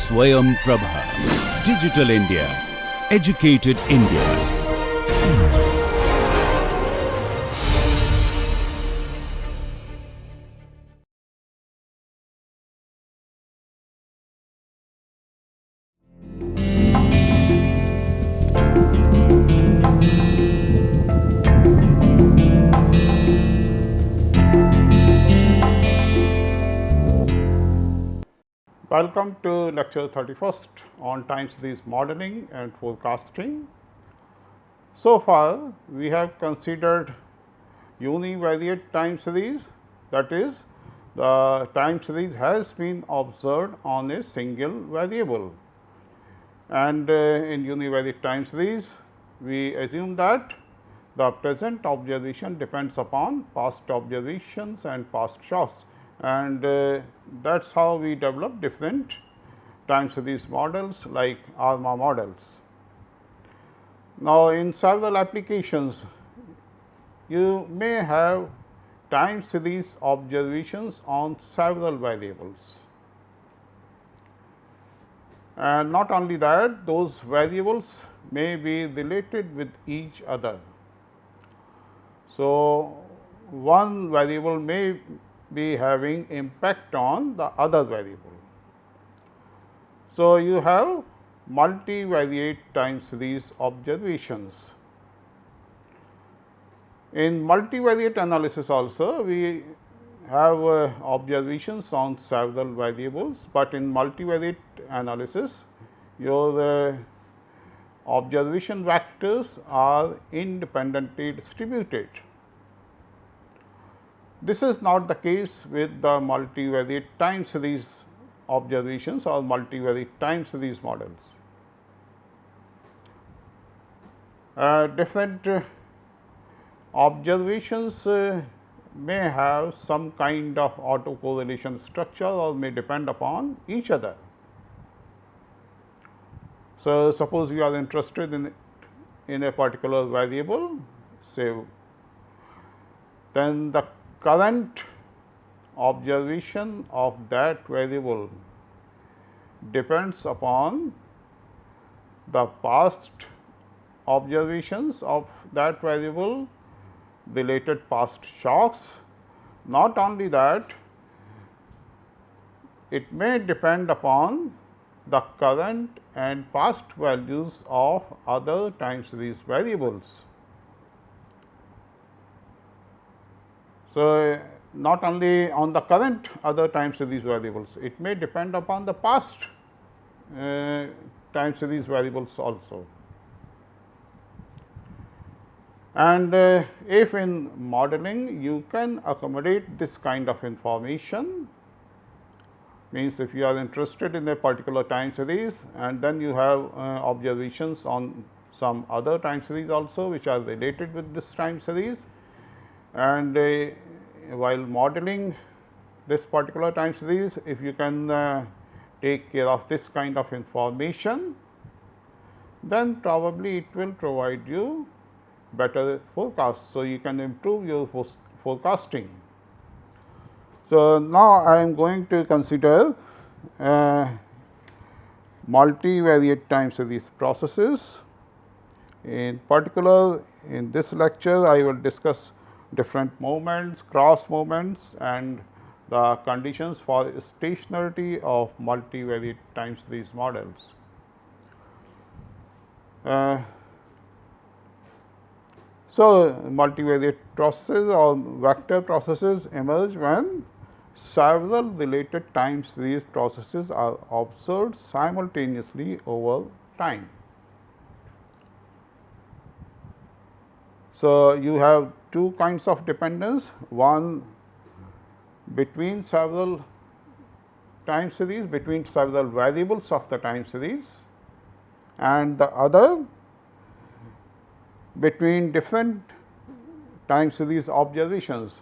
Swayam Prabha. Digital India. Educated India. Welcome to lecture 31st on time series modeling and forecasting. So far, we have considered univariate time series, that is, the time series has been observed on a single variable. And in univariate time series, we assume that the present observation depends upon past observations and past shocks, and that is how we develop different time series models like ARMA models. Now, in several applications, you may have time series observations on several variables, and not only that, those variables may be related with each other. So, one variable may be having impact on the other variable. So, you have multivariate time series observations. In multivariate analysis also, we have observations on several variables, but in multivariate analysis, your observation vectors are independently distributed. This is not the case with the multivariate time series observations or multivariate time series models. Different observations may have some kind of autocorrelation structure or may depend upon each other. So, suppose you are interested in a particular variable, say, then the current observation of that variable depends upon the past observations of that variable, related past shocks. Not only that, it may depend upon the current and past values of other time series variables. So, not only on the current other time series variables, it may depend upon the past time series variables also. And if in modeling you can accommodate this kind of information, means if you are interested in a particular time series and then you have observations on some other time series also which are related with this time series, and while modeling this particular time series, if you can take care of this kind of information, then probably it will provide you better forecast. So, you can improve your forecasting. So, now I am going to consider multivariate time series processes. In particular, in this lecture, I will discuss different moments, cross moments, and the conditions for stationarity of multivariate time series models. So, multivariate processes or vector processes emerge when several related time series processes are observed simultaneously over time. So, you have two kinds of dependence, one between several time series, between several variables of the time series, and the other between different time series observations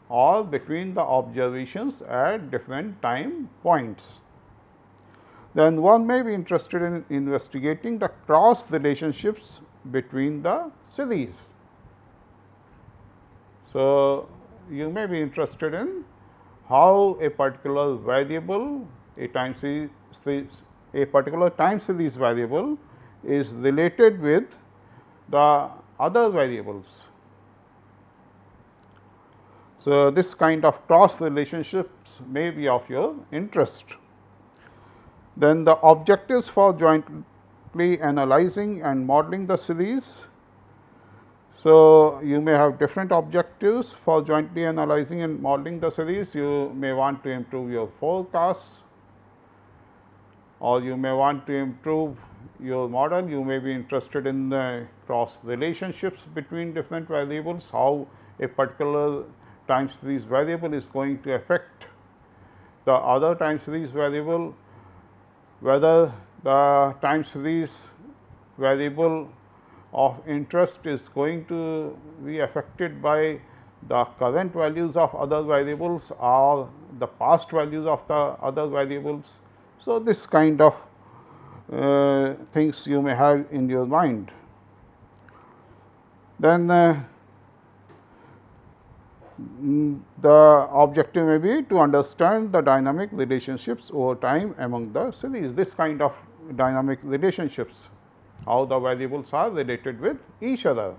or between the observations at different time points. Then one may be interested in investigating the cross relationships between the series. So, you may be interested in how a particular variable, a time a particular time series variable is related with the other variables. So, this kind of cross relationships may be of your interest. Then the objectives for jointly analyzing and modeling the series. So, you may have different objectives for jointly analyzing and modeling the series. You may want to improve your forecasts, or you may want to improve your model. You may be interested in the cross relationships between different variables, how a particular time series variable is going to affect the other time series variable, whether the time series variable of interest is going to be affected by the current values of other variables or the past values of the other variables. So, this kind of things you may have in your mind. Then the objective may be to understand the dynamic relationships over time among the series. This kind of dynamic relationships, how the variables are related with each other.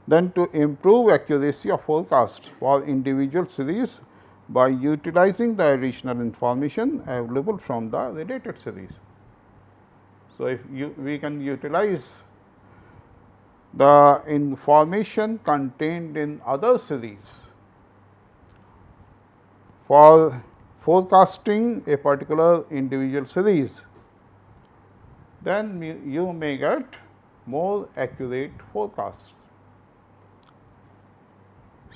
Then to improve accuracy of forecast for individual series by utilizing the additional information available from the related series. So, if we can utilize the information contained in other series for forecasting a particular individual series, then you may get more accurate forecasts.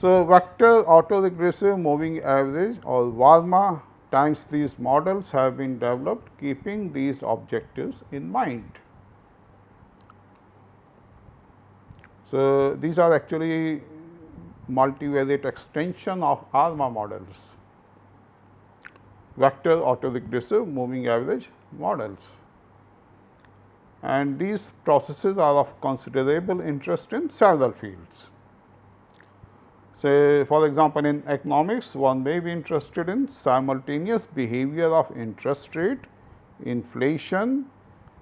So, vector autoregressive moving average or VARMA time series models have been developed keeping these objectives in mind. So, these are actually multivariate extension of ARMA models, vector autoregressive moving average models, and these processes are of considerable interest in several fields. Say for example, in economics one may be interested in simultaneous behavior of interest rate, inflation,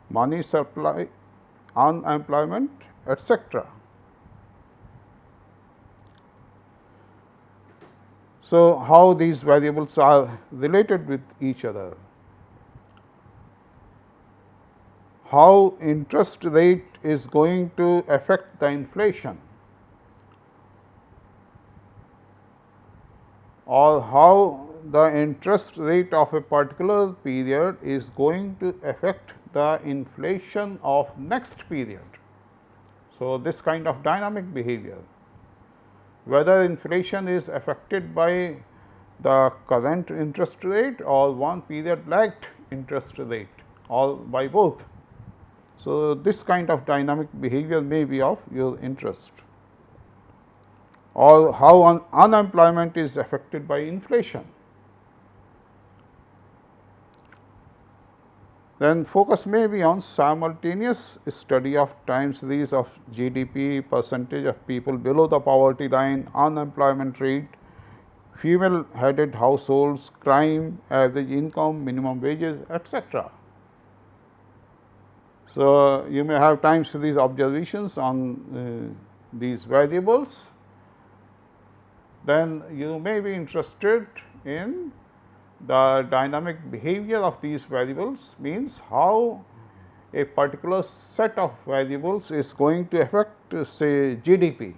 money supply, unemployment, etc. So, how these variables are related with each other, how interest rate is going to affect the inflation, or how the interest rate of a particular period is going to affect the inflation of next period. So, this kind of dynamic behavior, whether inflation is affected by the current interest rate or one period lagged interest rate, or by both. So, this kind of dynamic behavior may be of your interest, or how unemployment is affected by inflation. Then focus may be on simultaneous study of time series of GDP, percentage of people below the poverty line, unemployment rate, female headed households, crime, average income, minimum wages, etc. So, you may have time series observations on these variables. Then you may be interested in the dynamic behavior of these variables, means how a particular set of variables is going to affect say GDP,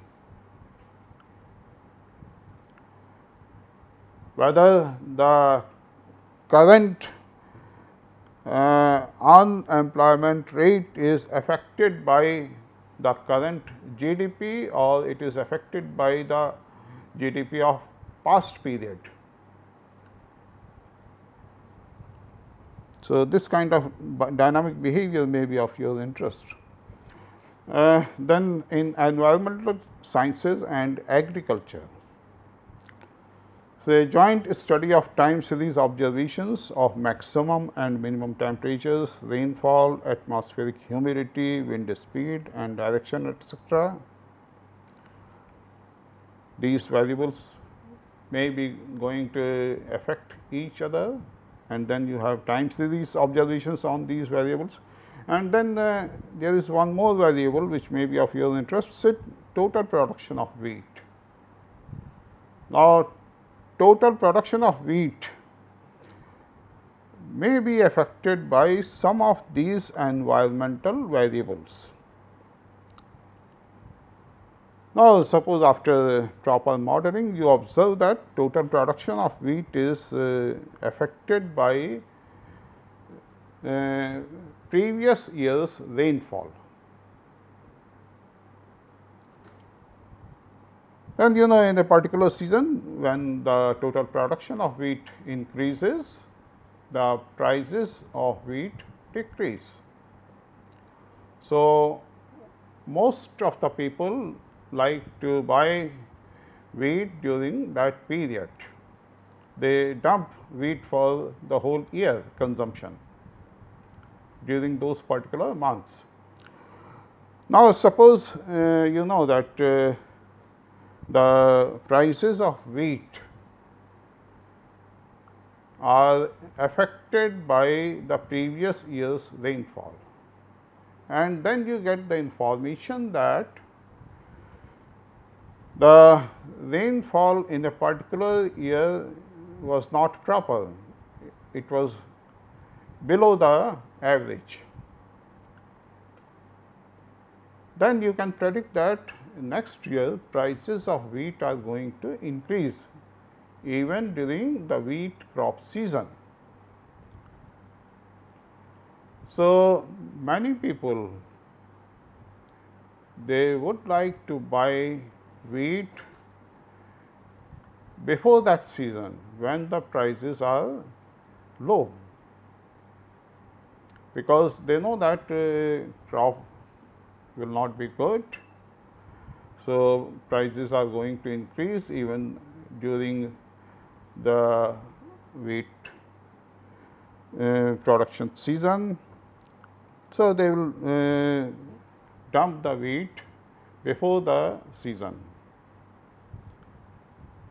whether the current unemployment rate is affected by the current GDP or it is affected by the GDP of past period. So, this kind of dynamic behavior may be of your interest. Then in environmental sciences and agriculture, so a joint study of time series observations of maximum and minimum temperatures, rainfall, atmospheric humidity, wind speed and direction, etc. These variables may be going to affect each other and then you have time series observations on these variables. And then there is one more variable which may be of your interest, say total production of wheat. Now, total production of wheat may be affected by some of these environmental variables. Now, suppose after proper modeling you observe that total production of wheat is affected by previous year's rainfall. And in a particular season, when the total production of wheat increases, the prices of wheat decrease. So, most of the people like to buy wheat during that period. They dump wheat for the whole year consumption during those particular months. Now, suppose you know that the prices of wheat are affected by the previous year's rainfall, and then you get the information that the rainfall in a particular year was not proper, it was below the average. Then you can predict that next year prices of wheat are going to increase even during the wheat crop season. So, many people, they would like to buy wheat before that season when the prices are low, because they know that crop will not be good. So, prices are going to increase even during the wheat production season. So, they will dump the wheat before the season,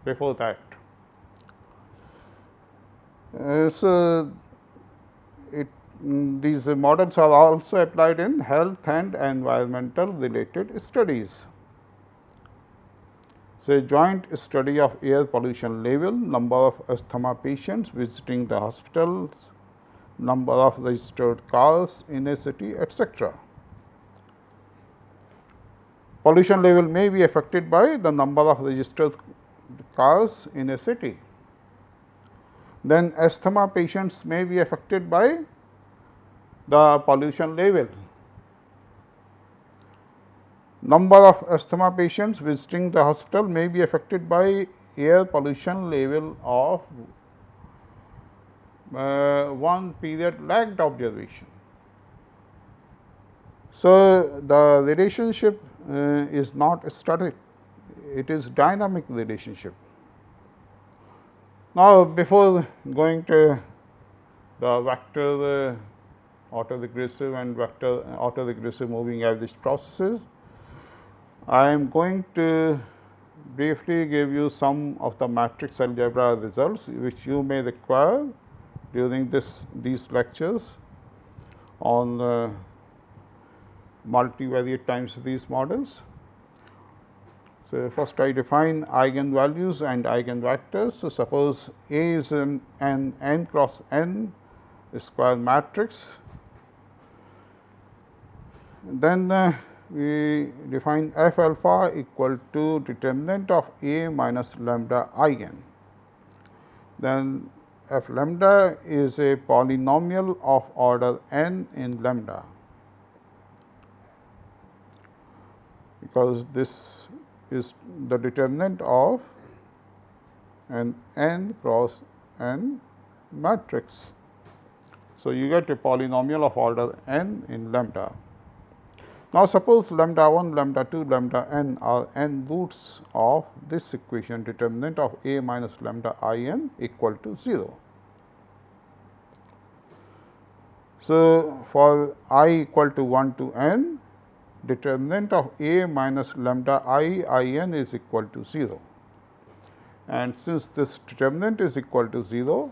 before that. So, these models are also applied in health and environmental related studies. So, joint study of air pollution level, number of asthma patients visiting the hospitals, number of registered cars in a city, etc. Pollution level may be affected by the number of registered cars in a city. Then asthma patients may be affected by the pollution level. Number of asthma patients visiting the hospital may be affected by air pollution level of one period lagged observation. So, the relationship is not static, it is dynamic relationship. Now, before going to the vector autoregressive and vector autoregressive moving average processes, I am going to briefly give you some of the matrix algebra results which you may require during these lectures on multivariate time series models. So, first I define eigenvalues and eigenvectors. So, suppose A is an n cross n square matrix, then we define f alpha equal to determinant of A minus lambda eigen. Then f lambda is a polynomial of order n in lambda, because this is the determinant of an n cross n matrix. So, you get a polynomial of order n in lambda. Now, suppose lambda 1, lambda 2, lambda n are n roots of this equation, determinant of A minus lambda I n equal to 0. So, for I equal to 1 to n, determinant of A minus lambda I n is equal to 0. And since this determinant is equal to 0,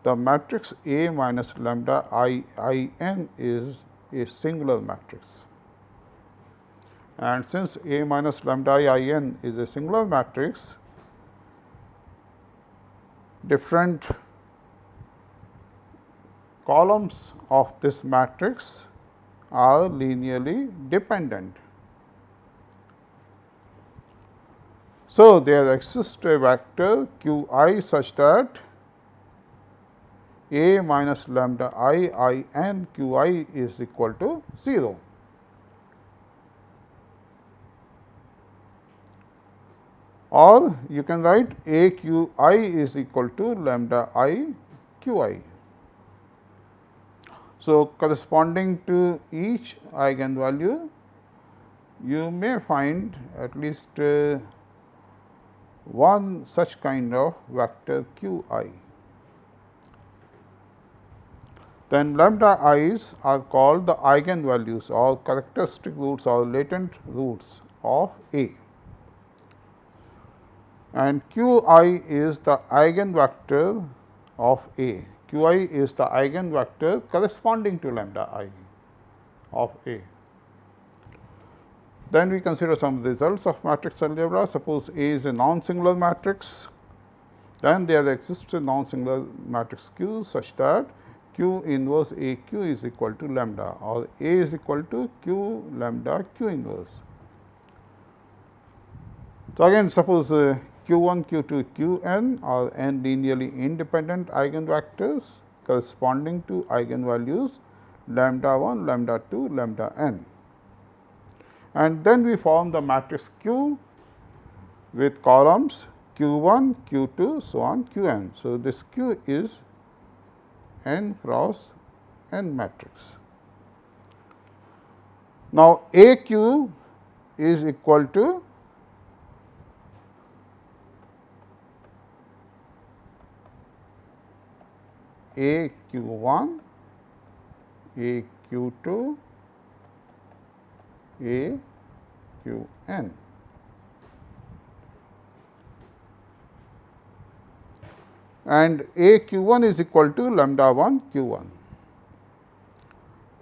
the matrix A minus lambda I n is a singular matrix. And since A minus lambda I n is a singular matrix, different columns of this matrix are linearly dependent. So, there exists a vector q I such that A minus lambda I n q I is equal to 0. Or you can write A q I is equal to lambda I q I. So, corresponding to each eigenvalue, you may find at least one such kind of vector q I. Then lambda i's are called the eigenvalues or characteristic roots or latent roots of A. And q I is the eigenvector of A. q I is the eigenvector corresponding to lambda I of A. Then we consider some results of matrix algebra. Suppose A is a non-singular matrix, then there exists a non-singular matrix Q such that Q inverse A Q is equal to lambda, or A is equal to Q lambda Q inverse. So, again suppose q 1, q 2, q n are n linearly independent eigenvectors corresponding to eigenvalues lambda 1, lambda 2, lambda n. And then we form the matrix Q with columns q 1, q 2, so on q n. So, this Q is n cross n matrix. Now, A q is equal to A q 1, A q 2, A q n. And A q 1 is equal to lambda 1 q 1,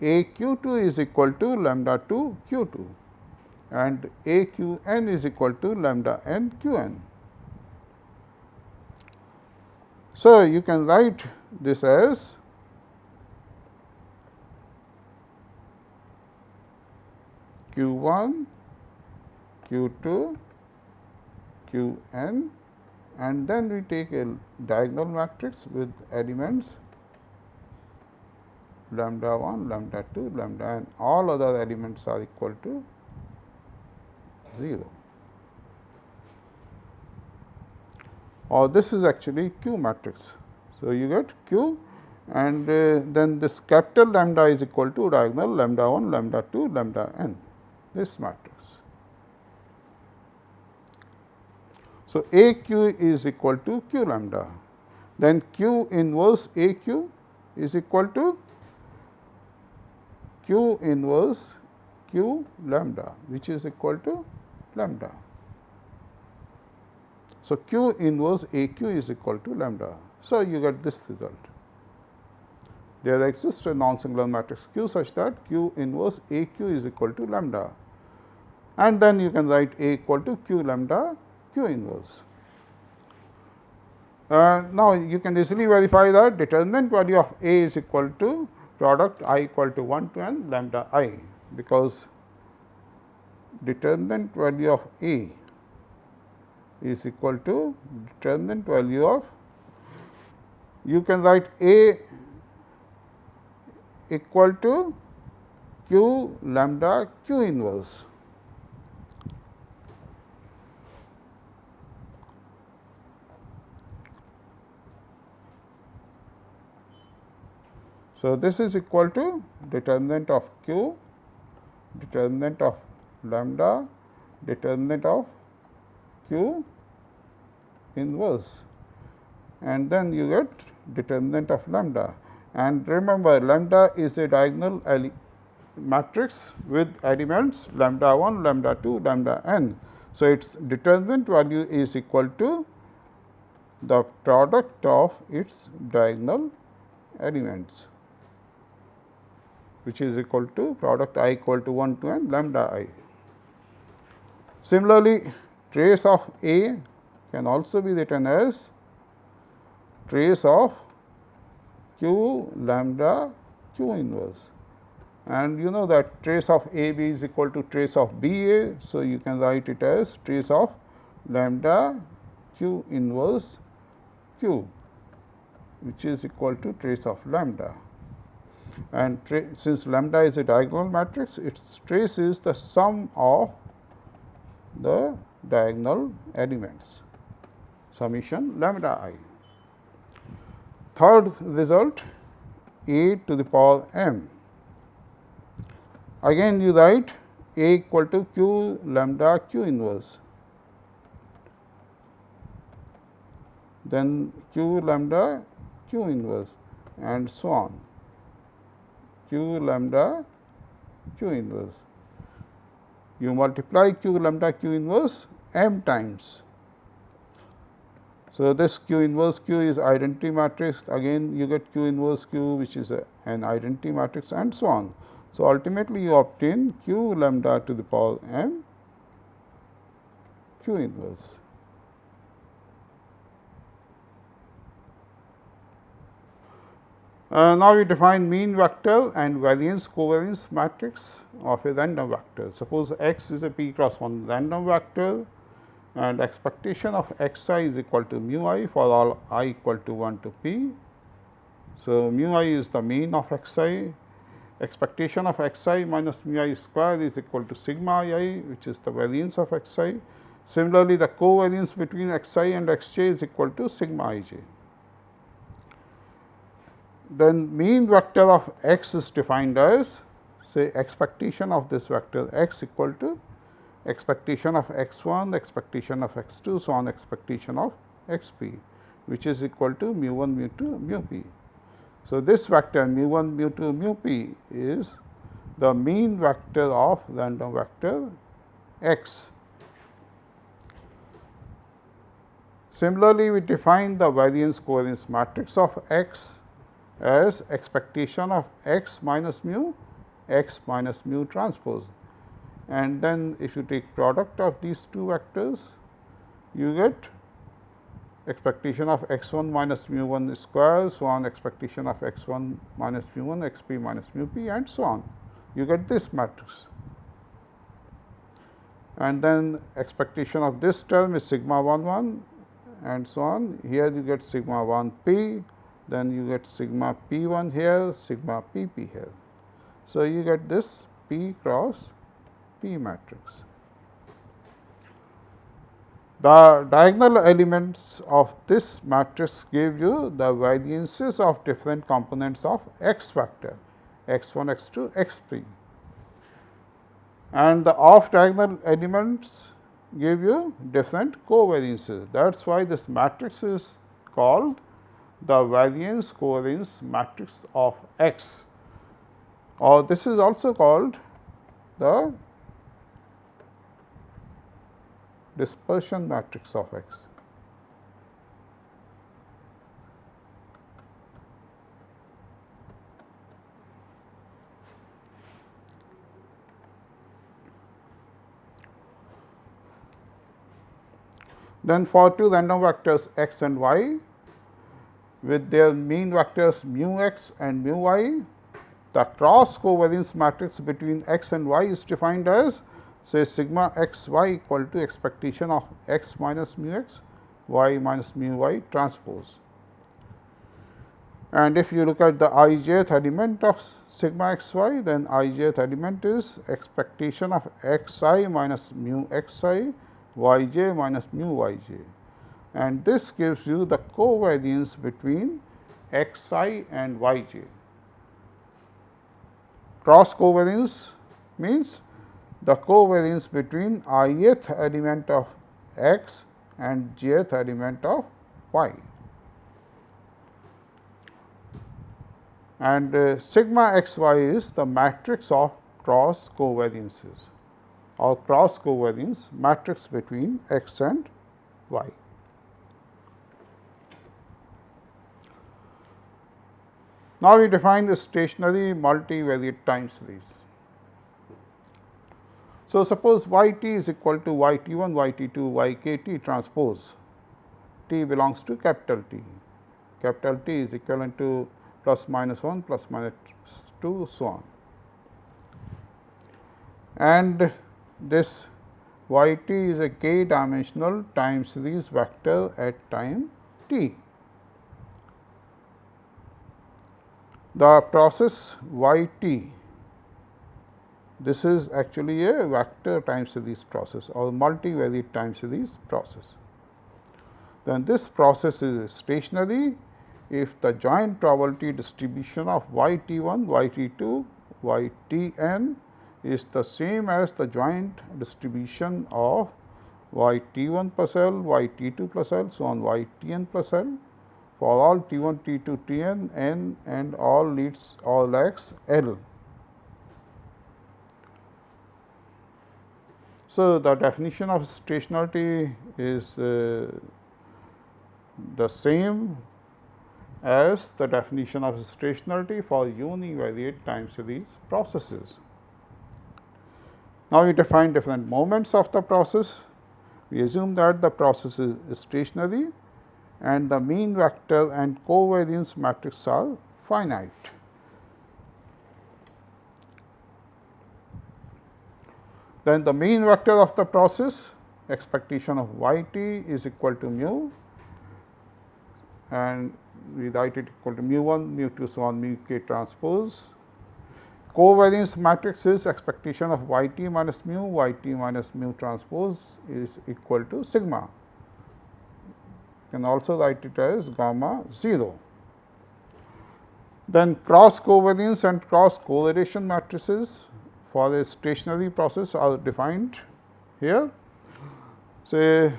A q 2 is equal to lambda 2 q 2, and A q n is equal to lambda n q n. So, you can write this as q 1, q 2, q n, and then we take a diagonal matrix with elements lambda 1, lambda 2, lambda n, all other elements are equal to 0. Or this is actually Q matrix. So, you get Q, and then this capital lambda is equal to diagonal lambda 1, lambda 2, lambda n, this matrix. So, A q is equal to q lambda, then Q inverse A q is equal to Q inverse q lambda, which is equal to lambda. So, Q inverse A q is equal to lambda. So, you get this result. There exists a non-singular matrix Q such that Q inverse A q is equal to lambda, and then you can write A equal to q lambda q inverse. Now, you can easily verify that determinant value of A is equal to product I equal to 1 to n lambda I, because determinant value of A is equal to determinant value of, you can write A equal to q lambda q inverse. So, this is equal to determinant of q, determinant of lambda, determinant of q inverse, and then you get determinant of lambda. And remember, lambda is a diagonal matrix with elements lambda 1, lambda 2, lambda n. So, its determinant value is equal to the product of its diagonal elements, which is equal to product I equal to 1 to n lambda I. Similarly, trace of A can also be written as trace of q lambda q inverse, and you know that trace of A B is equal to trace of B A. So, you can write it as trace of lambda q inverse q, which is equal to trace of lambda, and since lambda is a diagonal matrix, its trace is the sum of the diagonal elements, summation lambda I. Third result, A to the power m. Again you write A equal to q lambda q inverse, then q lambda q inverse, and so on, q lambda q inverse. You multiply q lambda q inverse m times. So, this q inverse q is identity matrix, again you get q inverse q, which is an identity matrix, and so on. So, ultimately you obtain q lambda to the power m q inverse. Now, we define mean vector and variance covariance matrix of a random vector. Suppose x is a p cross 1 random vector, and expectation of x I is equal to mu I for all I equal to 1 to p. So, mu I is the mean of x I, expectation of x I minus mu I square is equal to sigma I, which is the variance of x I. Similarly, the covariance between x I and x j is equal to sigma I j. Then mean vector of x is defined as, say, expectation of this vector x equal to expectation of x 1, expectation of x 2, so on expectation of x p, which is equal to mu 1 mu 2 mu p. So, this vector mu 1 mu 2 mu p is the mean vector of random vector x. Similarly, we define the variance covariance matrix of x as expectation of x minus mu transpose, and then if you take product of these two vectors, you get expectation of x 1 minus mu 1 square, so on expectation of x 1 minus mu 1 x p minus mu p, and so on. You get this matrix, and then expectation of this term is sigma 1 1, and so on. Here you get sigma 1 p, then you get sigma p 1 here, sigma p p here. So, you get this p cross p matrix. The diagonal elements of this matrix give you the variances of different components of x vector, x 1, x 2, x 3, and the off diagonal elements give you different covariances. That is why this matrix is called the variance covariance matrix of x, or this is also called the dispersion matrix of x. Then for two random vectors x and y with their mean vectors mu x and mu y, the cross covariance matrix between x and y is defined as, say, sigma x y equal to expectation of x minus mu x, y minus mu y transpose. And if you look at the ijth element of sigma x y, then ijth element is expectation of x I minus mu x I, y j minus mu y j, and this gives you the covariance between x I and y j. Cross covariance means the covariance between ith element of x and jth element of y. And sigma x y is the matrix of cross covariances or cross covariance matrix between x and y. Now, we define the stationary multivariate time series. So, suppose y t is equal to y t 1, y t 2, y k t transpose t belongs to capital T. Capital T is equivalent to plus minus 1 plus minus 2 so on. And this y t is a k dimensional time series vector at time t. The process y t, this is actually a vector time series process or multivariate time series process. Then this process is stationary if the joint probability distribution of y t 1, y t 2, y t n is the same as the joint distribution of y t 1 plus L, y t 2 plus L, so on y t n plus L for all t 1, t 2, t n, n and all leads all x L. So, the definition of stationarity is the same as the definition of stationarity for univariate time series processes. Now, we define different moments of the process. We assume that the process is stationary and the mean vector and covariance matrix are finite. Then the mean vector of the process, expectation of y t is equal to mu, and we write it equal to mu 1, mu 2, so on mu k transpose. Covariance matrix is expectation of y t minus mu, y t minus mu transpose is equal to sigma. You can also write it as gamma 0. Then cross covariance and cross correlation matrices for a stationary process are defined here. Say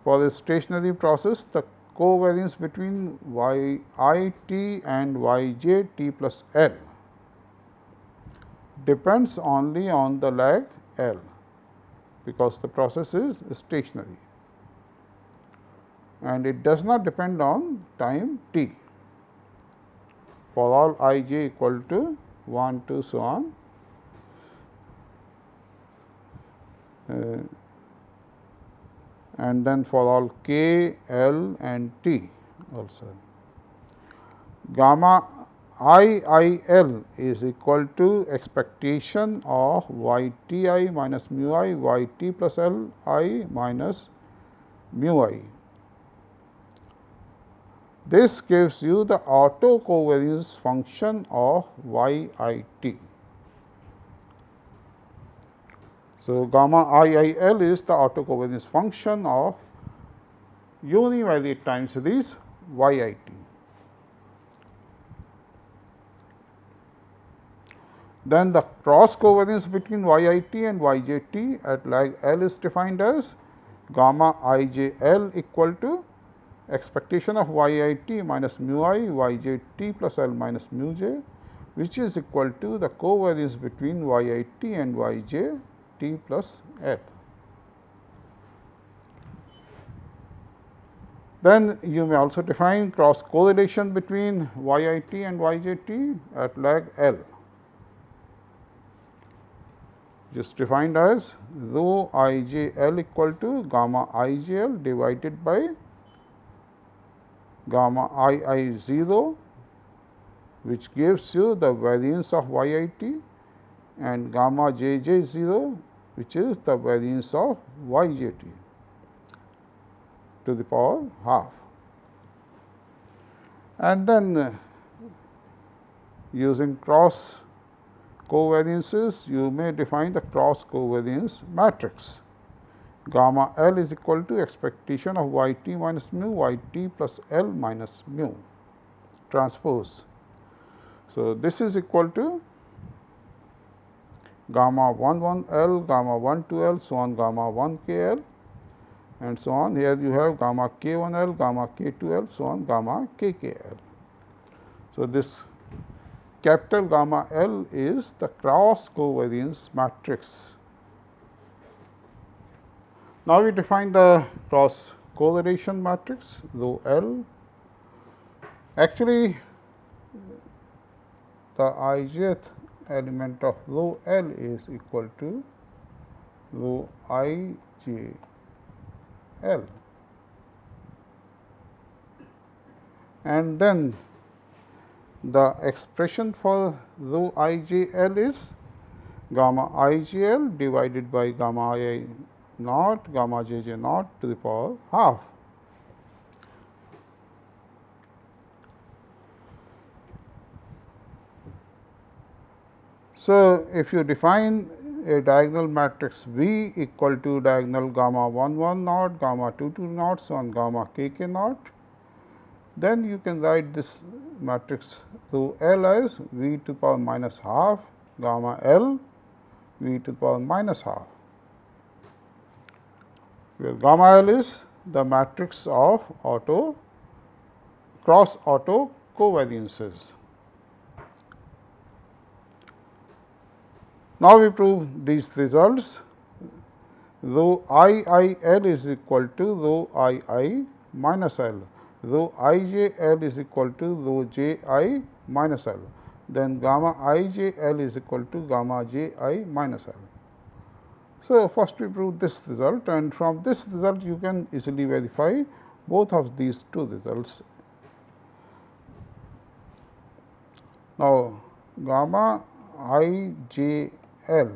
for a stationary process, the covariance between y I t and y j t plus L depends only on the lag L, because the process is stationary and it does not depend on time t for all I j equal to 1, 2, so on. And then for all k, L and t also. Gamma I L is equal to expectation of y t I minus mu I, y t plus L I minus mu I. This gives you the autocovariance function of y I t. So, gamma I L is the autocovariance function of univariate time series y I t. Then the cross covariance between y I t and y j t at lag L is defined as gamma I j L equal to expectation of y I t minus mu I, y j t plus L minus mu j, which is equal to the covariance between y I t and y j t plus L. Then you may also define cross correlation between y I t and y j t at lag L. Just defined as rho I j L equal to gamma I j L divided by gamma I 0, which gives you the variance of y I t, and gamma j j 0, which is the variance of y j t to the power half. And then using cross covariances, you may define the cross covariance matrix. Gamma L is equal to expectation of y t minus mu, y t plus L minus mu transpose. So, this is equal to gamma 1 1 L, gamma 1 2 L, so on gamma 1 k L and so on. Here you have gamma k 1 L, gamma k 2 L, so on gamma k k L. So, this capital gamma L is the cross covariance matrix. Now, we define the cross correlation matrix rho L. Actually, the ijth element of rho L is equal to rho I j L, and then the expression for rho I j L is gamma I j L divided by gamma I naught gamma j j naught to the power half. So, if you define a diagonal matrix V equal to diagonal gamma 1 1 naught, gamma 2 2 naughts on gamma k k naught, then you can write this matrix through L as V to the power minus half gamma L V to the power minus half, where gamma L is the matrix of cross auto covariances. Now, we prove these results. Rho I L is equal to rho I minus L, rho I j L is equal to rho j I minus L, then gamma I j L is equal to gamma j I minus L. So, first we prove this result, and from this result you can easily verify both of these two results. Now, gamma I j L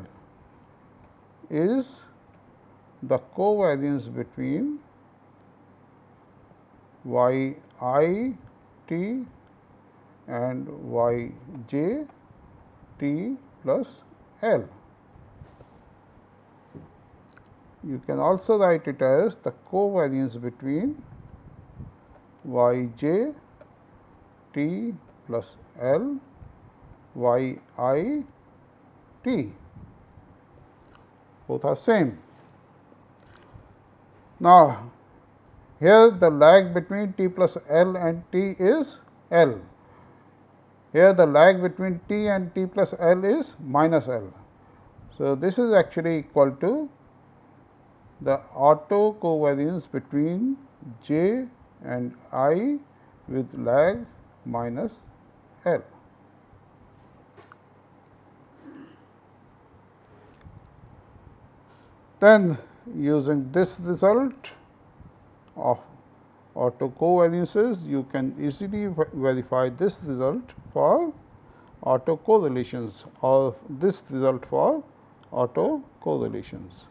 is the covariance between y I t and y j t plus L. You can also write it as the covariance between y j t plus L y I t, both are same. Now, here the lag between t plus L and t is L. Here the lag between t and t plus L is minus L. So, this is actually equal to the auto covariance between j and I with lag minus L. Then, using this result of auto covariances, you can easily verify this result for auto correlations or this result for auto correlations.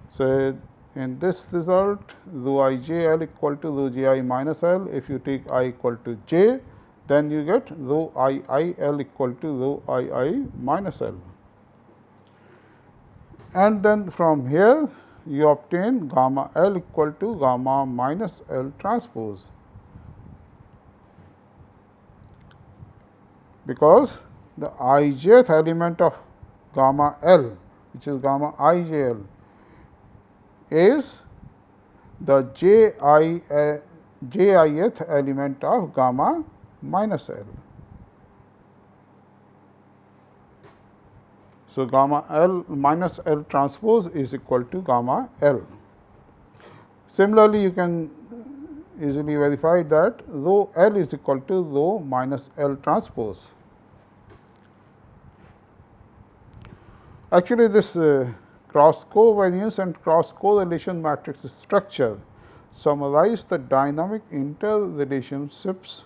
So, in this result rho I j L equal to rho j I minus L. If you take I equal to j, then you get rho I L equal to rho I minus L. And then from here you obtain gamma L equal to gamma minus L transpose, because the ijth element of gamma L, which is gamma I j L, is the jith element of gamma minus L. So, gamma L minus L transpose is equal to gamma L. Similarly, you can easily verify that rho L is equal to rho minus L transpose. Actually, this cross covariance and cross correlation matrix structure summarize the dynamic interrelationships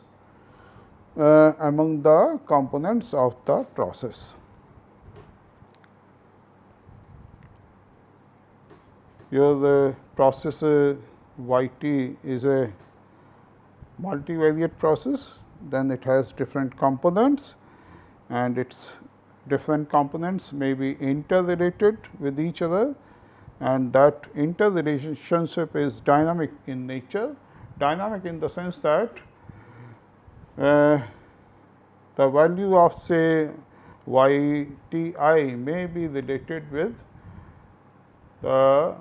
among the components of the process. Here the process yt is a multivariate process, then it has different components and its different components may be interrelated with each other, and that interrelationship is dynamic in nature. Dynamic in the sense that the value of say y t I may be related with the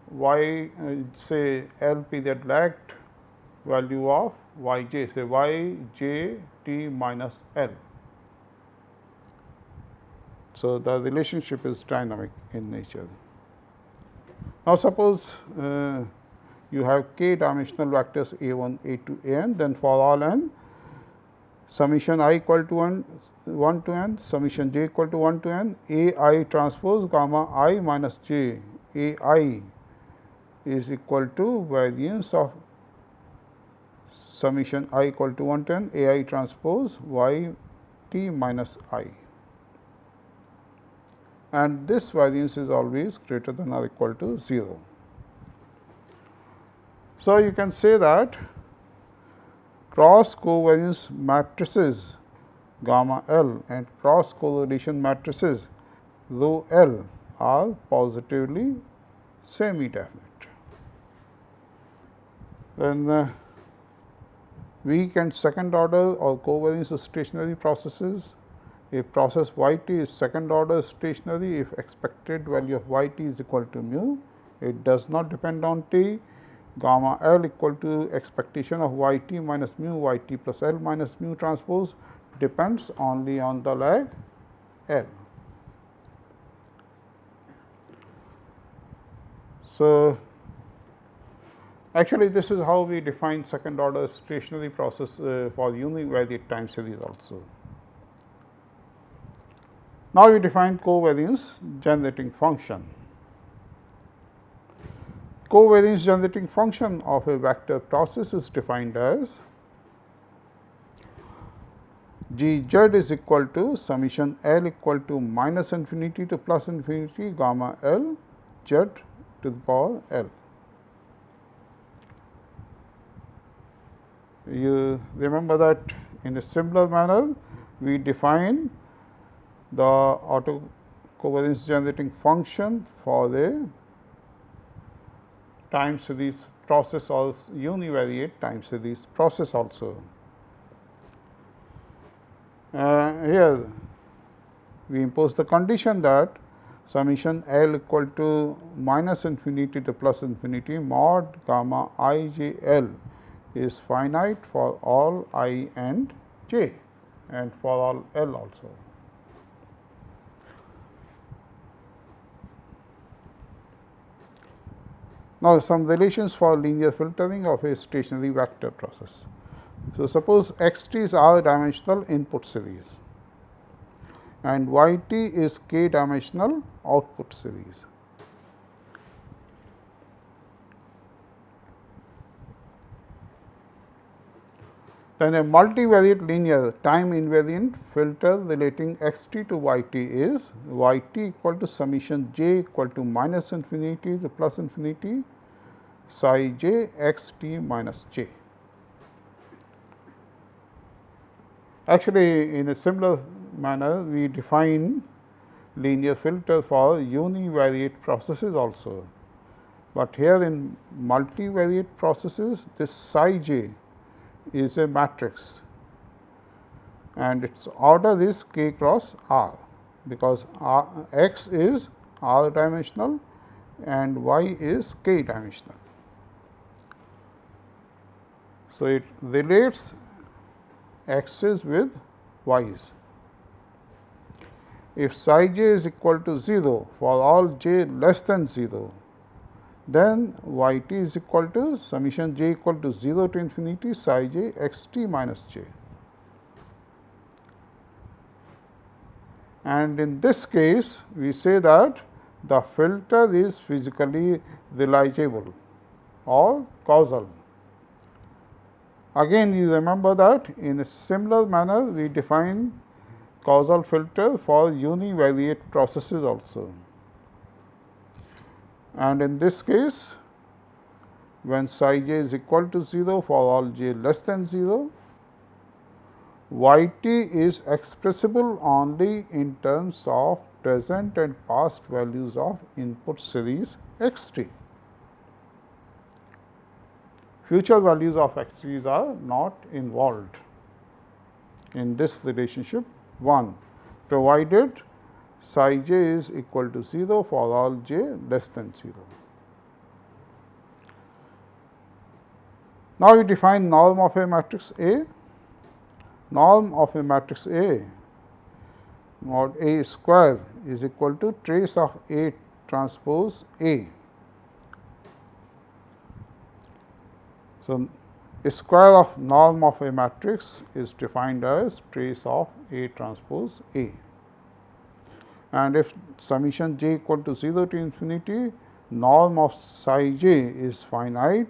y say L period lagged value of y j, say y j t minus L. So, the relationship is dynamic in nature. Now, suppose you have k dimensional vectors a1, a2, an, then for all n, summation I equal to 1 to n, summation j equal to 1 to n, a I transpose gamma I minus j, a I is equal to variance of summation I equal to 1 to n, a I transpose y t minus I, and this variance is always greater than or equal to 0. So, you can say that cross covariance matrices gamma L and cross correlation matrices rho L are positively semi-definite. Then weak and second order or covariance stationary processes. A process y t is second order stationary if expected value of y t is equal to mu. It does not depend on t. Gamma L equal to expectation of y t minus mu y t plus L minus mu transpose depends only on the lag L. So, actually this is how we define second order stationary process for univariate time series also. Now, we define covariance generating function. Covariance generating function of a vector process is defined as g z is equal to summation L equal to minus infinity to plus infinity gamma L z to the power L. You remember that in a similar manner, we define the autocovariance generating function for the time series process or univariate time series process also. Here we impose the condition that summation L equal to minus infinity to plus infinity mod gamma I j L is finite for all I and j and for all L also. Now, some relations for linear filtering of a stationary vector process. So, suppose x t is r dimensional input series and y t is k dimensional output series. Then a multivariate linear time invariant filter relating x t to y t is y t equal to summation j equal to minus infinity to plus infinity psi j x t minus j. Actually, in a similar manner, we define linear filter for univariate processes also, but here in multivariate processes, this psi j is a matrix and its order is k cross r, because x is r dimensional and y is k dimensional. So, it relates x's with y's. If psi j is equal to 0 for all j less than 0, then y t is equal to summation j equal to 0 to infinity psi j x t minus j. And in this case, we say that the filter is physically realizable or causal. Again, you remember that in a similar manner, we define causal filter for univariate processes also. And in this case, when psi j is equal to 0 for all j less than 0, y t is expressible only in terms of present and past values of input series x t. Future values of x t's are not involved in this relationship 1, provided psi j is equal to 0 for all j less than 0. Now, we define norm of a matrix A. Norm of a matrix A mod A square is equal to trace of A transpose A. So, a square of norm of a matrix is defined as trace of A transpose A, and if summation j equal to 0 to infinity, norm of psi j is finite,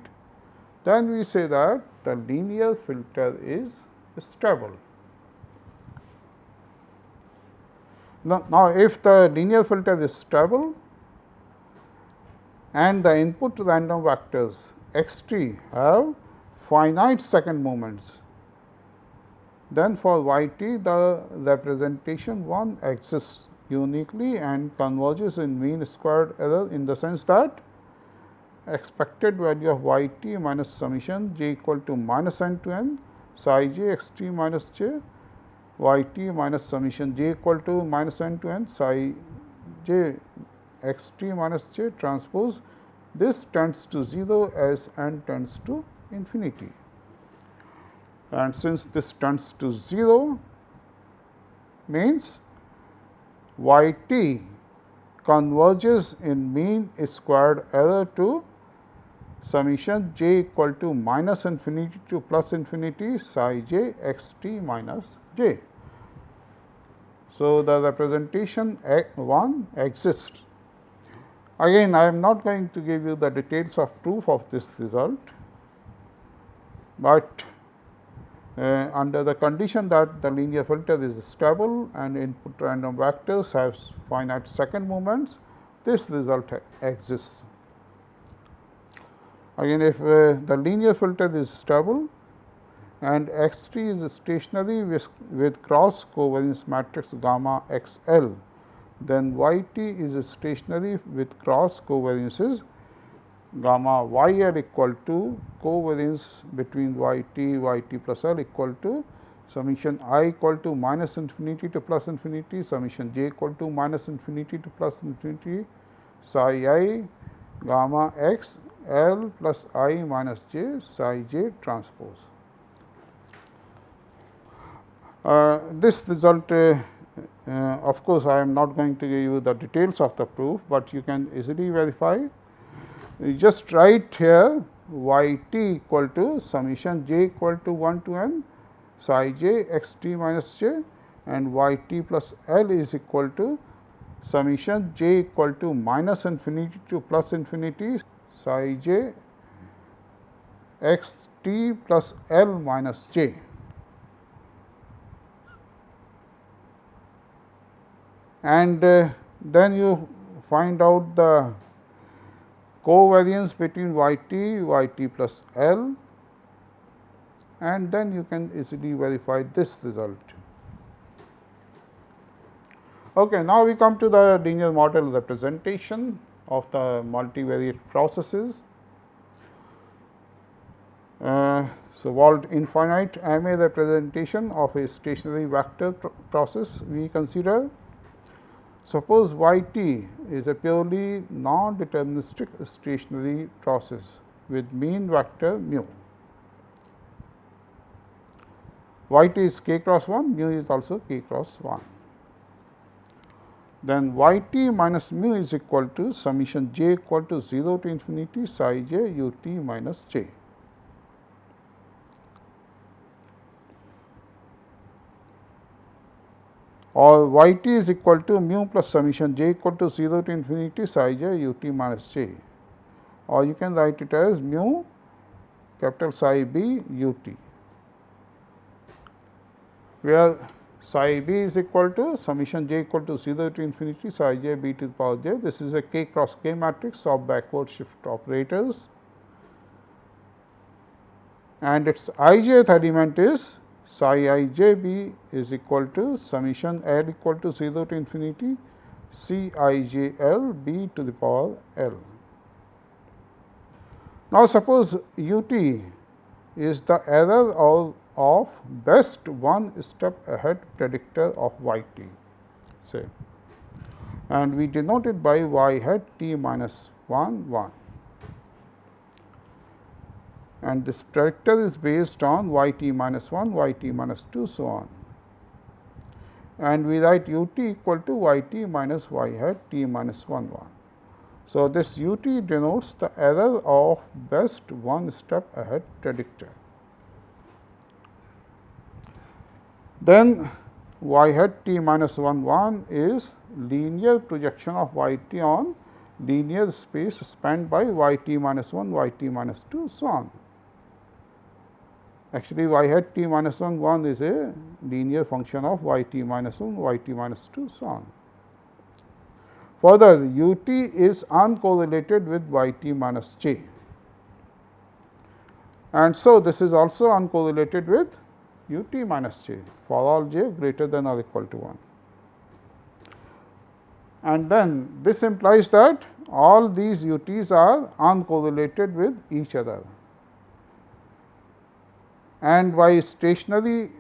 then we say that the linear filter is stable. Now, if the linear filter is stable and the input random vectors x t have finite second moments, then for y t the representation 1 exists uniquely and converges in mean squared error, in the sense that expected value of y t minus summation j equal to minus n to n psi j x t minus j y t minus summation j equal to minus n to n psi j x t minus j transpose, this tends to 0 as n tends to infinity. And since this tends to 0, means y t converges in mean squared error to summation j equal to minus infinity to plus infinity psi j x t minus j. So, the representation 1 exists. Again, I am not going to give you the details of proof of this result, but under the condition that the linear filter is stable and input random vectors have finite second moments, this result exists. Again, if the linear filter is stable and x t is stationary with cross covariance matrix gamma x L, then y t is stationary with cross covariances gamma y L equal to covariance between y t plus L equal to summation I equal to minus infinity to plus infinity, summation j equal to minus infinity to plus infinity psi I gamma x L plus I minus j psi j transpose. This result, of course, I am not going to give you the details of the proof, but you can easily verify. You just write here y t equal to summation j equal to 1 to n psi j x t minus j, and y t plus L is equal to summation j equal to minus infinity to plus infinity psi j x t plus L minus j. And then you find out the covariance between y t plus L, and then you can easily verify this result. Okay, now we come to the linear model representation of the multivariate processes. So, Wald infinite MA representation of a stationary vector process we consider. Suppose y t is a purely non-deterministic stationary process with mean vector mu. Y t is k cross 1, mu is also k cross 1. Then y t minus mu is equal to summation j equal to 0 to infinity psi j u t minus j. Or y t is equal to mu plus summation j equal to 0 to infinity psi j u t minus j, or you can write it as mu capital psi b u t, where psi b is equal to summation j equal to 0 to infinity psi j b to the power j. This is a k cross k matrix of backward shift operators, and its ijth element is psi I j b is equal to summation L equal to 0 to infinity C I j L b to the power L. Now, suppose u t is the error of best one step ahead predictor of y t, say, and we denote it by y hat t minus 1 1. And this predictor is based on y t minus 1, y t minus 2, so on. And we write u t equal to y t minus y hat t minus 1 1. So, this ut denotes the error of best one step ahead predictor. Then y hat t minus 1 1 is linear projection of y t on linear space spanned by y t minus 1, y t minus 2, so on. Actually, y hat t minus 1 1 is a linear function of y t minus 1, y t minus 2, so on. Further, ut is uncorrelated with y t minus j, and so this is also uncorrelated with ut minus j for all j greater than or equal to 1. And then this implies that all these uts are uncorrelated with each other, and by stationarity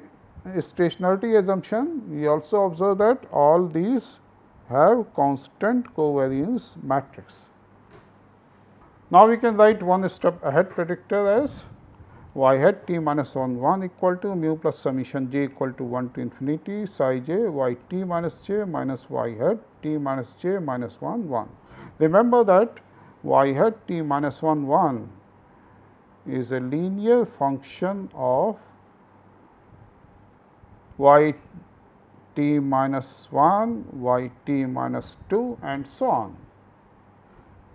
assumption we also observe that all these have constant covariance matrix. Now, we can write one step ahead predictor as y hat t minus 1 1 equal to mu plus summation j equal to 1 to infinity psi j y t minus j minus y hat t minus j minus 1 1. Remember that y hat t minus 1 1 is a linear function of y t minus 1, y t minus 2, and so on.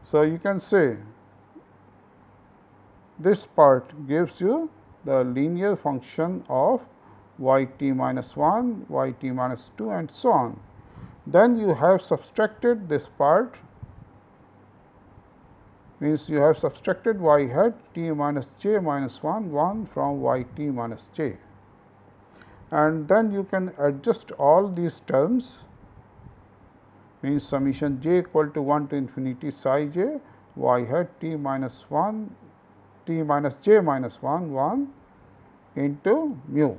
So, you can say this part gives you the linear function of y t minus 1, y t minus 2, and so on. Then you have subtracted this part, means you have subtracted y hat t minus j minus 1 1 from y t minus j, and then you can adjust all these terms, means summation j equal to 1 to infinity psi j y hat t minus 1 t minus j minus 1 1 into mu.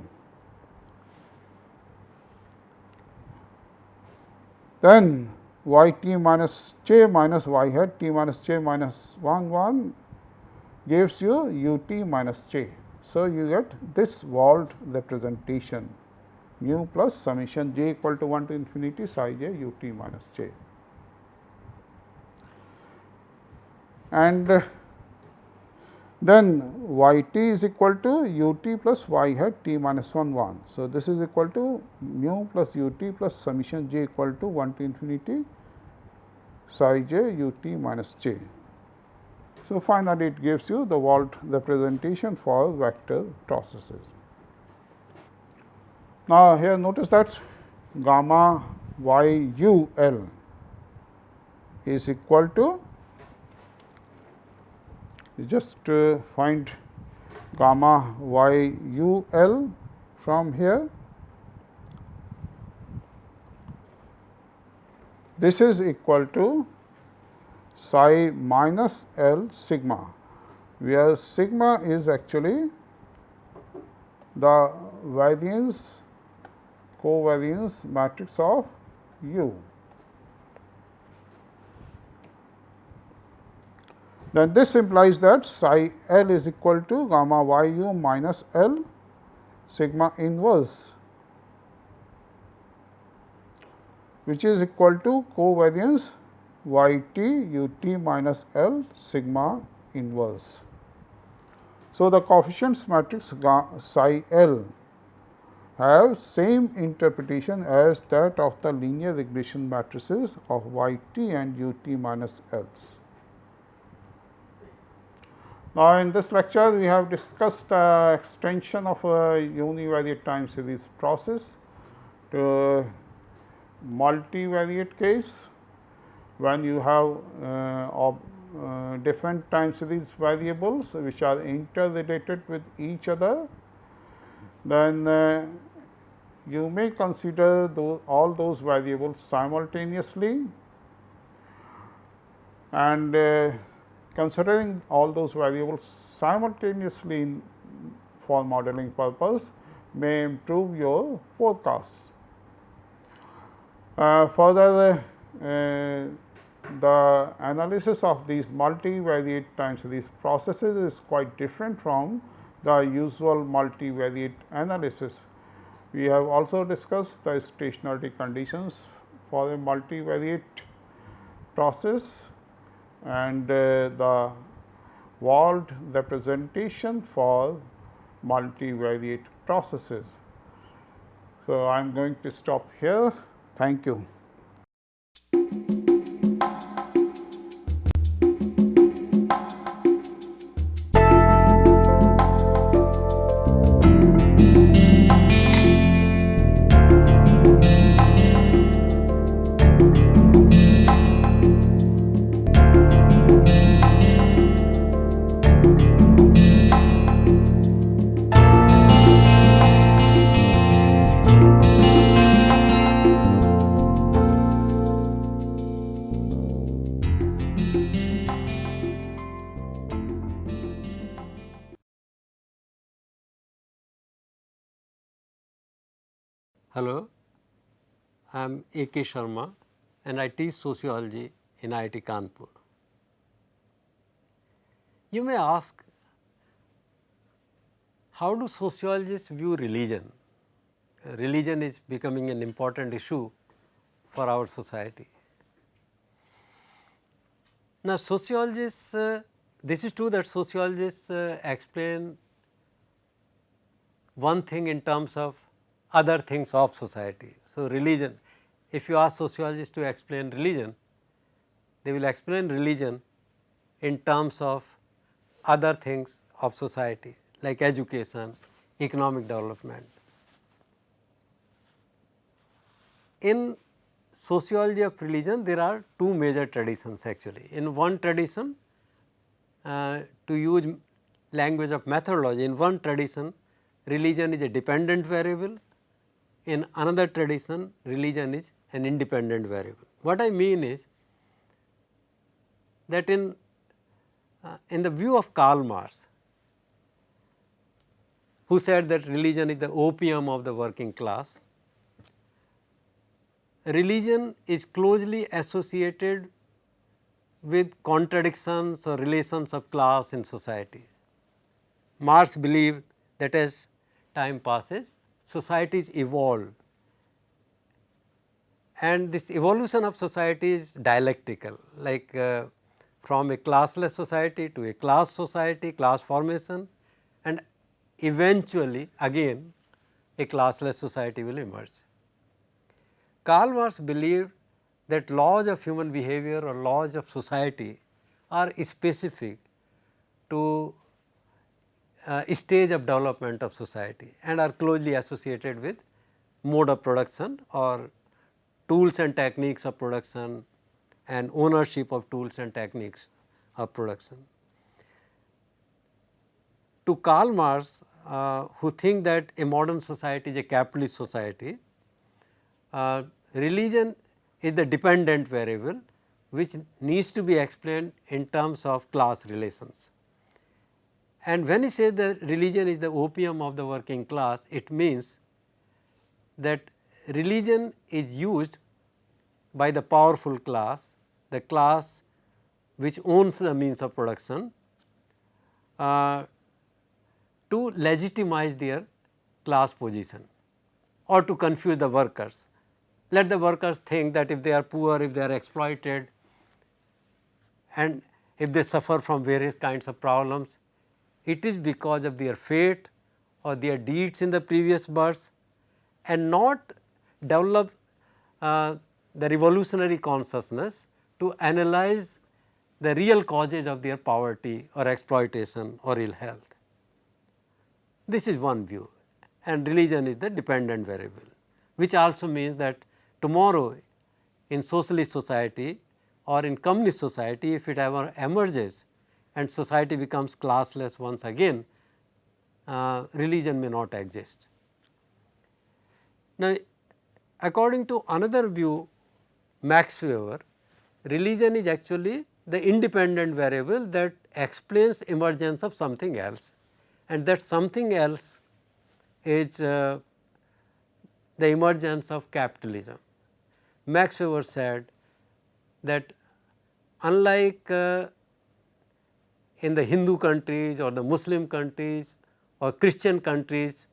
Then y t minus j minus y hat t minus j minus 1 1 gives you u t minus j. So, you get this walled representation mu plus summation j equal to 1 to infinity psi j u t minus j. And then y t is equal to u t plus y hat t minus 1 1. So, this is equal to mu plus u t plus summation j equal to 1 to infinity psi j u t minus j. So, finally, it gives you the walled representation for vector processes. Now, here notice that gamma y u l is equal to, just find gamma y u l from here. This is equal to psi minus L sigma, where sigma is actually the variance covariance matrix of U. Then this implies that psi L is equal to gamma y u minus L sigma inverse, which is equal to covariance y t u t minus L sigma inverse. So, the coefficients matrix psi L have same interpretation as that of the linear regression matrices of y t and u t minus L's. Now, in this lecture we have discussed the extension of a univariate time series process to multivariate case, when you have different time series variables which are interrelated with each other. Then you may consider all those variables simultaneously, and considering all those variables simultaneously for modeling purpose may improve your forecasts. Further, the analysis of these multivariate time series processes is quite different from the usual multivariate analysis. We have also discussed the stationarity conditions for a multivariate process, and the Wald representation for multivariate processes. So, I am going to stop here. Thank you. Hello, I am A.K. Sharma and I teach sociology in IIT Kanpur. You may ask, how do sociologists view religion? Religion is becoming an important issue for our society. Now, sociologists, this is true that sociologists explain one thing in terms of other things of society. So, religion, if you ask sociologists to explain religion, they will explain religion in terms of other things of society like education, economic development. In sociology of religion, there are two major traditions actually. In one tradition, to use language of methodology, in one tradition religion is a dependent variable, in another tradition religion is an independent variable. What I mean is that in the view of Karl Marx, who said that religion is the opium of the working class, religion is closely associated with contradictions or relations of class in society. Marx believed that as time passes, societies evolve, and this evolution of society is dialectical, like from a classless society to a class society, class formation, and eventually again a classless society will emerge. Karl Marx believed that laws of human behavior or laws of society are specific to stage of development of society and are closely associated with mode of production or tools and techniques of production and ownership of tools and techniques of production. To Karl Marx, who think that a modern society is a capitalist society, religion is the dependent variable which needs to be explained in terms of class relations. And when he says that religion is the opium of the working class, it means that religion is used by the powerful class, the class which owns the means of production, to legitimize their class position or to confuse the workers. Let the workers think that if they are poor, if they are exploited, and if they suffer from various kinds of problems, it is because of their fate or their deeds in the previous births, and not develop the revolutionary consciousness to analyze the real causes of their poverty or exploitation or ill health. This is one view, and religion is the dependent variable, which also means that tomorrow in socialist society or in communist society, if it ever emerges and society becomes classless once again, religion may not exist. Now, according to another view, Max Weber, religion is actually the independent variable that explains emergence of something else, and that something else is the emergence of capitalism. Max Weber said that unlike in the Hindu countries or the Muslim countries or Christian countries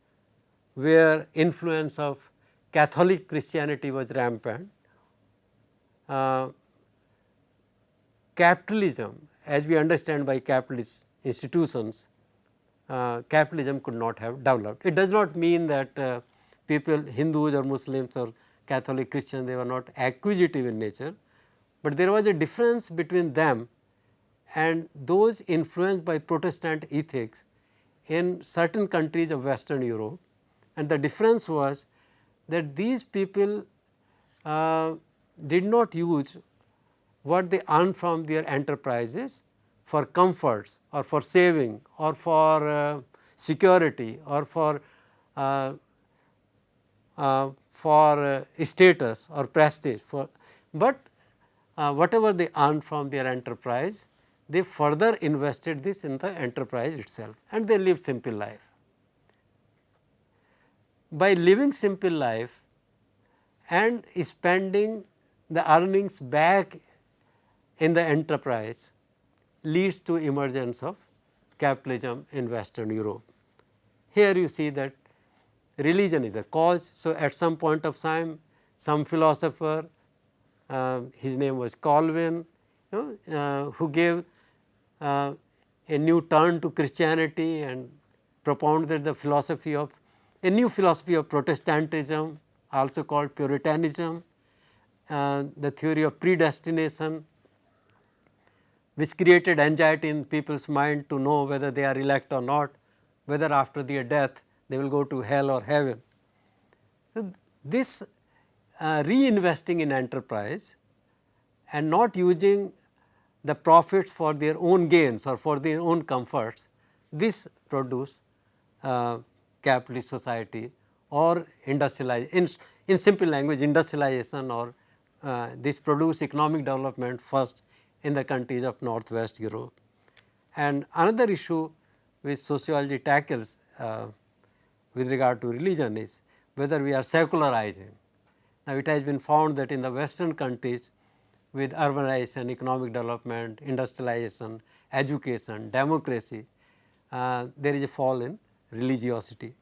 where influence of Catholic Christianity was rampant, capitalism as we understand by capitalist institutions, capitalism could not have developed. It does not mean that people, Hindus or Muslims or Catholic Christians, they were not acquisitive in nature, but there was a difference between them and those influenced by Protestant ethics in certain countries of Western Europe. And the difference was that these people did not use what they earned from their enterprises for comforts or for saving or for security or for status or prestige, but whatever they earned from their enterprise, they further invested this in the enterprise itself and they lived simple life. By living simple life and spending the earnings back in the enterprise leads to emergence of capitalism in Western Europe. Here you see that religion is the cause. So, at some point of time some philosopher, his name was Calvin, who gave a new turn to Christianity and propounded the philosophy of a new philosophy of Protestantism, also called Puritanism, the theory of predestination, which created anxiety in people's mind to know whether they are elect or not, whether after their death they will go to hell or heaven. So, this reinvesting in enterprise and not using the profits for their own gains or for their own comforts, this produce capitalist society or industrialization, in simple language industrialization, or this produce economic development first in the countries of Northwest Europe. And another issue which sociology tackles with regard to religion is whether we are secularizing. Now, it has been found that in the Western countries with urbanization, economic development, industrialization, education, democracy, there is a fall in religiosity.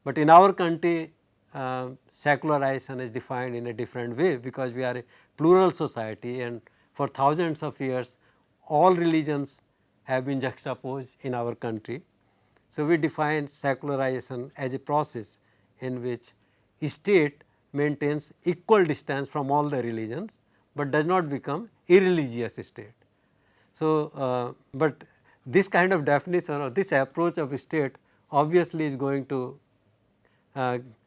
But in our country, secularization is defined in a different way, because we are a plural society and for thousands of years all religions have been juxtaposed in our country. So, we define secularization as a process in which state maintains equal distance from all the religions, but does not become irreligious state. So, but this kind of definition or this approach of state obviously is going to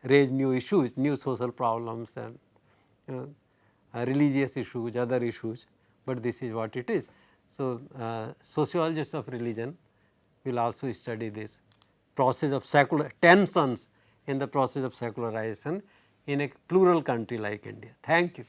raise new issues, new social problems and religious issues, other issues, but this is what it is. So, sociologists of religion will also study this process of tensions in the process of secularization in a plural country like India. Thank you.